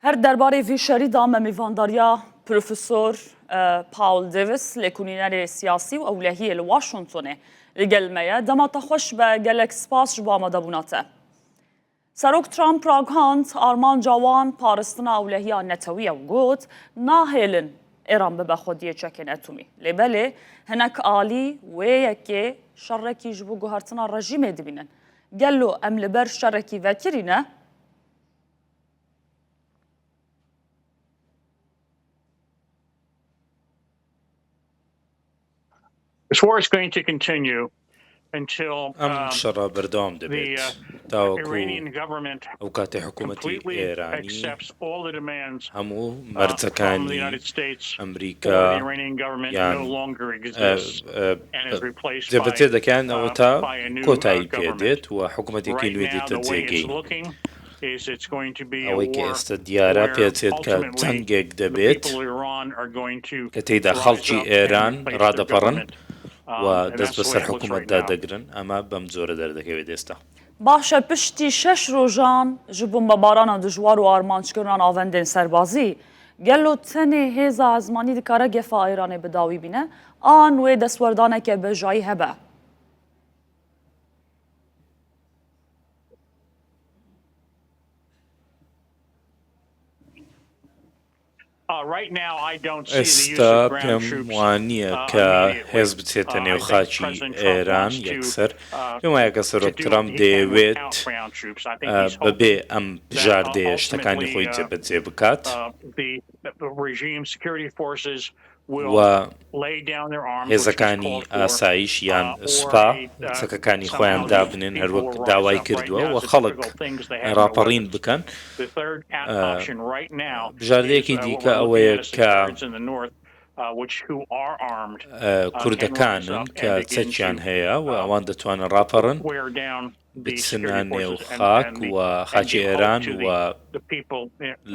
هر درباره وی شریدا میوانداریا پروفسور پاول دیویس لکونینر سیاسی و اولهی لواشنطن لگلمه دمات خوش به گلک سپاس جبا مدبوناته. سروک ترامپ راگهاند آرمان جوان پارستنا اولهی نتویه و گوت ناهیلن ایران به خودیه چکن اتومی. لبله هنک آلی و یکی شرکی جبو گوهرتنا رژیم دبینن. گلو ام لبر شرکی وکرینه This war is going to continue until شر بردوام دەبێت تاوەکو ئەو کاتێ حکوومەتی ئێرانی هەموو مەرجەکانی ئەمریکا یان جێبەجێ دەکەن ئەوە تا کۆتایی پێدێت و حکوومەتێکی نوێ دێتە جێگەی ئەوەی کە ئێستا دیارە پێچێت کە جەنگێک دەبێت کە تێیدا خەڵکی ئێران ڕادەپەڕن و دەست بەسەر حکوومەتدا دەگرن ئەمە بەم جۆرە دەردەکەوێت ئێستا باشە پشتی 6 ڕۆژان ji بۆمبەبارانە دژوار و ئارمانجکردنان ئاڤندên serbazî gelo tenê hêza ezmanî dikare gefa Îranê bi dawî bîne an wê destwerdaneke bejayî hebe. ئێستا پێم وانییە کە هێز بچێتە نێو خاچی ئێران یەکسەر پێم وایە کە سەرۆک ترامپ دەیەوێت بەبێ ئەم بژاردەیە شتەکانی خۆی جێبەجێ بکات و هێزەکانی ئاسایش یان سوپا سەکەکانی خۆیان دابنێن هەروەک داوای کردووە و خەڵک ڕاپەڕین بکەن بژاردەیەکی دیکە ئەوەیە کە کوردەکانن کە چەکیان هەیە و ئەوان دەتوانن ڕاپەڕن بچنە نێو خاک و خاچی ئێران و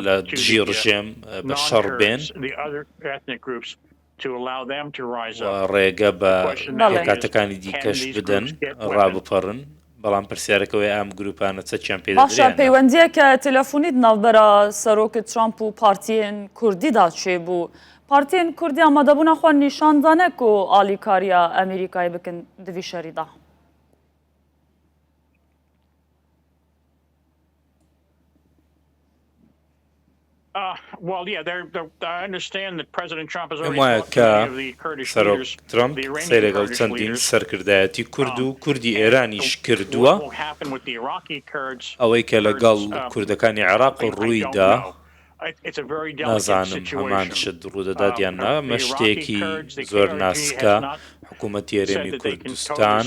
لە دژی ڕژێم بە شەڕ بێن ڕێگە بە کاتەکانی دیکەش بدەن ڕابپەڕن بەڵام پرسیارەکەوەی ئەم گروپانە چەکیان پێ باشە پەیوەندیەکە تەلەفۆنیت ناوبەرە سەرۆکی ترامپ و پارتیên کوردیدا چێ بوو پارتیên کوردی ئامادەبوونا خۆ نیشاندانەک و ئالیکاریە ئەمریکای بکەن دوی شەریدا پێم وایە کە سەرۆک ترامپ سەیرێگەڵ چەندین سەرکردایەتی کورد و کوردی ئێرانیش کردووە ئەوەی کە لەگەڵ کوردەکانی عێراق ڕوویدا نازانم هەمان شت ڕوودەدات یان نا ئەمە شتێکی زۆر ناسکە حکوومەتی هەرێمی کوردستان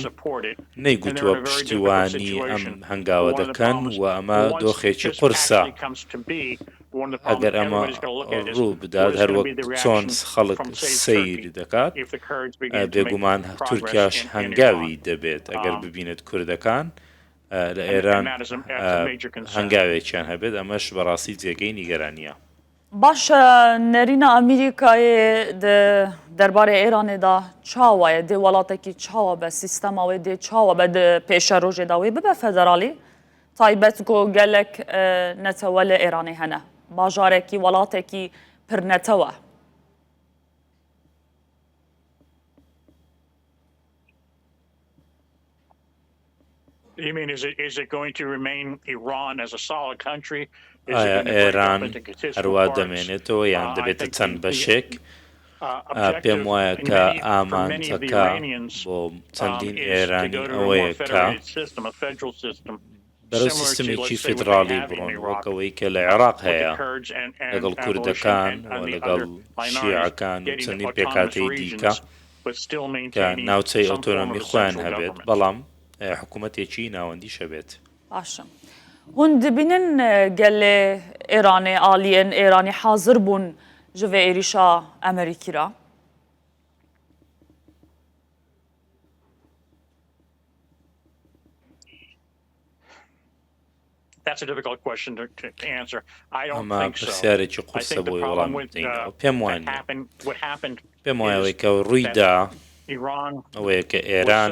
نەیگوتووە پشتیوانی ئەم هەنگاوە دەکەن و ئەمە دۆخێکی قورسە ئەگەر ئەمە ڕوو بدات هەروەک چۆن خەڵک سەیر دەکات بێگومان تورکیاش هەنگاوی دەبێت ئەگەر ببینێت کوردەکان لە ئێران هەنگاوێکیان هەبێت ئەمەش بەڕاستی جێگەی نیگەرانیە باشە نەرینە ئەمریکایê دەربارەی ئێرانێدا چاوایە دێ وڵاتێکی چاوە بە سیستەماوێ دێ چاوە بە پێشە ڕۆژێداوێ ببە فەدەراڵی تایبەت گۆ گەلک نەتەوە لە ئێرانی هەنە باژارێکی وڵاتێکی پرنەتەوە ئایا ئێران هەروە دەمێنێتەوە یان دەبێتە چەند بەشێک پێم وایە کە ئامانجەکە بۆ چەندین ئێرانی ئەوەیە کە بەرەو سیستمێکی فیدراڵی بڕۆن وەکەوەی کە لە عێراق هەیە لەگەڵ کوردەکان و لەگەڵ شیعەکان و چەندین پێکاتەی دیکە کە ناوچەی ئۆتۆنۆمی خۆیان هەبێت بەڵام حکوومەتێکی ناوەندی شەبێت باشە هون دبینن گەلێ ئێرانێ ئالیێن ئێرانی حاضر بوون ji vê êrişa Amerîkî ra ئەمە پرسیارێکی قورسە بۆی وەڵام بدەینەوە پێم وایە ئەوەی کە ڕوویدا ئەوەیە کە ئێران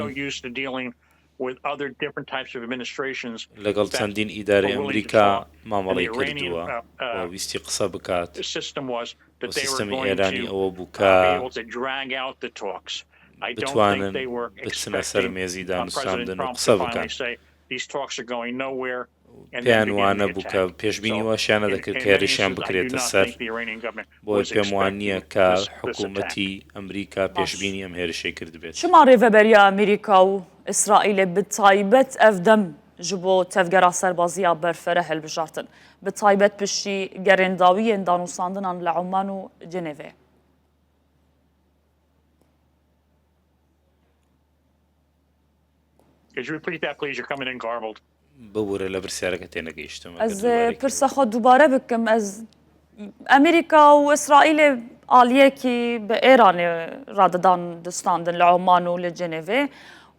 لەگەڵ چەندین ئیدارەی ئەمریکا مامەڵەی کردووە و ویستی قسە بکات بۆ سیستەمی ئێرانی ئەوە بوو کە بتوانن بچنە سەر مێزی دانوستاندن و قسە بکەن پێیان وانە بوو کە پێشبینی واشیانە دەکرد کە هێرشیان بکرێتە سەر بۆی پێم وان نییە کە حکوومەتی ئەمریکا پێشبینی ئەم هێرشەی کرد بێت چما ڕێڤەبەریە ئەمریکا و ئیسرائیلێ بتایبەت ئەف دەم ji bo tevgera serbaziya berfere helbijartin bi taybet piştî gerêndawiyên danûstandinan li Oman û Cenevê. ببوورە لە برسیارەکە تێنەگەیشتم Ez pirsa xwe dubare bikim ez Amerîka û İsraîlê aliyekî bi Îranê radidan distandin li Oman û li Cenevê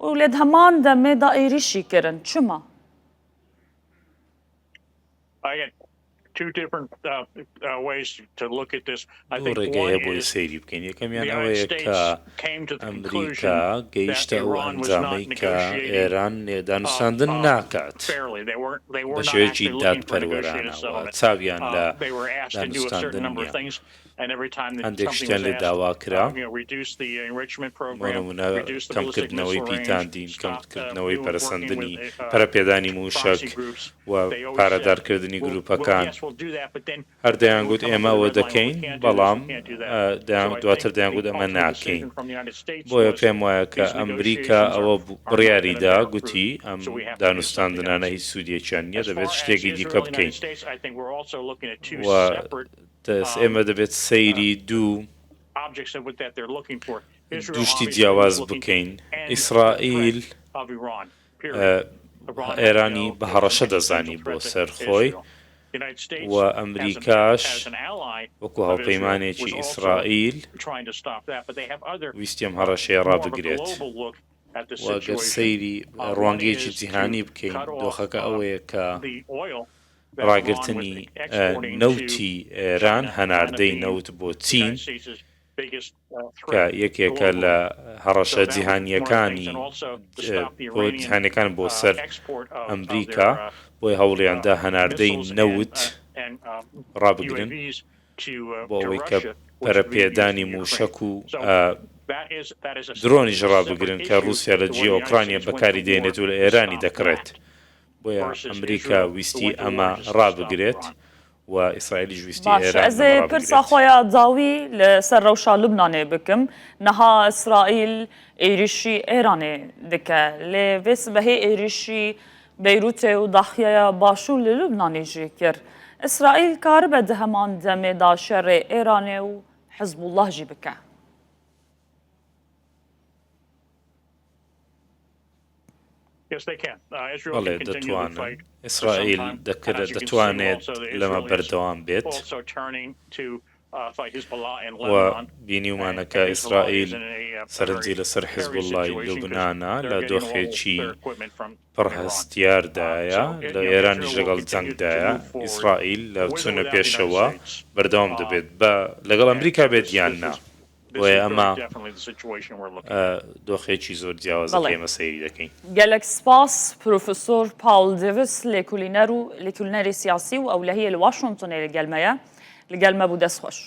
û lê heman demê da êrişî kirin. Çima? دوو ڕێگەیە بۆی سەیری بکەین یەکەمیان ئەوەیە کە ئەمریکا گەیشتە ئەو ئەنجامەی کە ئێران دانوستاندن ناکات بە شێوەیەکی دادپەروەرانەوە چاویان لە دانوستاندن نییە هەندێک شتیان لێ داوا کرا بۆ نمونە کەمکردنەوەی پیتاندین کەمکردنەوەی پەرەسەندنی پەرەپێدانی موشک و پارەدارکردنی گروپەکان هەردەیان گوت ئێمە ئەوە دەکەین بەڵام دواتر دەیان گوت ئەمە ناکەین بۆیە پێم وایە کە ئەمریکا ئەوە بڕیاریدا گوتی ئەم دانوستاندنانە هیچ سوودێکیان نییە دەبێت شتێکی دیکە بکەین ئێمە دەبێت سەیری دووشتی جیاواز بکەین ئیسرائیل ئێرانی بە هەڕەشە دەزانی بۆ سەرخۆی و ئەمریکاش وەکو هاوپەیمانێکی ئیسرائیل ویستی ئەم هەڕەشەیە ڕابگرێت وەگەر سەیری ڕوانگەیەکی جیهانی بکەین دۆخەکە ئەوەیە کە ڕاگررتنی نەوتی ئێران هەناردەی نەوت بۆ چین کە یەکێکە لە هەڕەشە جیهانیەکانی بۆ جیهانیەکان بۆ سەر ئەمریکا بۆی هەوڵیاندا هەناردەی نەوت ڕابگرن بۆ ئەوەی کە پەرەپێدانی موشک و درۆنیش ڕابگرن کە رووسیا لە جێ ئۆکرانیا بەکاری دێنێت و لە ئێرانی دەکڕێت بۆیە ئەمریکا ویستی ئەمە ڕابگرێت و ئیسرائیلی ویستی ئێران ez ê pirsa xwe ya dawî li ser rewşa Lubnanê bikim niha İsraîl êrişî Îranê dike lê vê sibehê êrişî Beyrûtê û daxiyaya başûr li Lubnanê jî kir İsraîl karibe di heman demê da şerê Îranê û Hizbullah jî bike. بەڵێ دەتوانن ئیسرائیل دەتوانێت لەمە بەردەوام بێت و بینیومانەکە ئیسرائیل سەرنجی لەسەر حیزبوڵڵای لوبنانە لە دۆخێکی پڕهەستیاردایە لە ئێرانیش لەگەڵ جەنگدایە ئیسرائیل لە چوونە پێشەوە بەردەوام دەبێت لەگەڵ ئەمریکا بێت یان نا بۆیە ئەمە دۆخێکی زۆر جیاوازەکە ئێمە سەیری دەکەین. gelek spas Profesör Paul Davis lêkolîner û lêkolînerê siyasî û ewlehiyê li Washingtonê li gelmeye li gelme bû dest xweş.